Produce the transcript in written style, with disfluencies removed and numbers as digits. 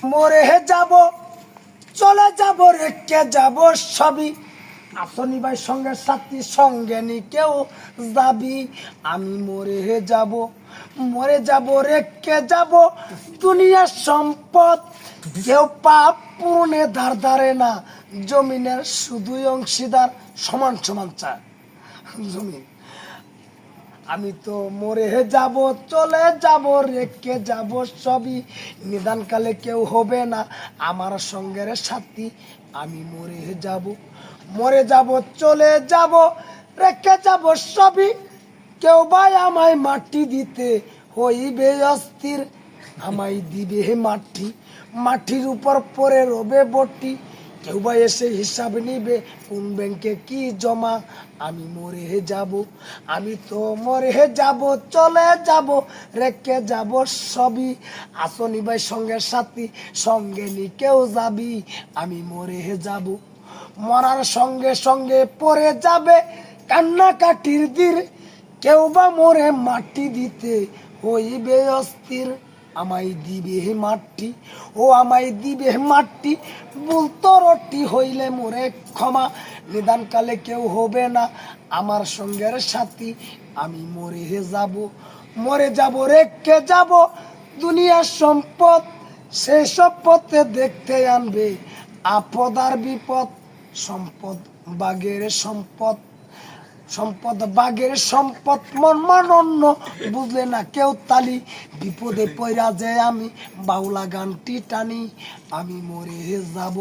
মরে যাব, চলে যাব, রেখে যাব সবই। আসনি ভাই সঙ্গে সাথী সঙ্গে নি কেউ যাবি। আমি মরে যাব, রেখে যাব দুনিয়ার সম্পদ। কেউ পাপ পূরণে ধার ধারে না, জমিনের শুধুই অংশীদার, সমান সমান চায় জমিন। আমি তো মরে যাব, চলে যাব, রেখে যাব সবই। নিদানকালে কেউ হবে না আমার সঙ্গের সাথী। আমি মরে যাব, চলে যাব, রেখে যাব সবই। কেউ ভাই আমায় মাটি দিতে হইবে অস্থির। আমায় দিবে মাটি, মাটির উপর পরে রবে বটি। কেউ ভাই এসে হিসাব নিবে কোন ব্যাংকে কি জমা। আমি মরে যাব, চলে যাব, রেখে যাব সবই। আসনি ভাই সঙ্গে সাথী সঙ্গে নি কেউ যাবি। আমি মরার সঙ্গে সঙ্গে পড়ে যাবে কান্নাকাটির দীর। কেউ বা মোরে মাটি দিতে হইবে অস্থির। আমায় দিবে মাটি, বলতো রটি হইলে মোরে ক্ষমা। নিদানকালে কেউ হবে না আমার সঙ্গের সাথী। আমি মরে যাব, রেখে যাব দুনিয়ার সম্পদ। সেসব পথে দেখতে আনবে আপদ আর বিপদ। সম্পদ বাগের সম্পদ মন মানন্য বুঝলে না কেউ তালি। বিপদে পইরা যে আমি বাউলা গানটি টানি। আমি মরে যাব।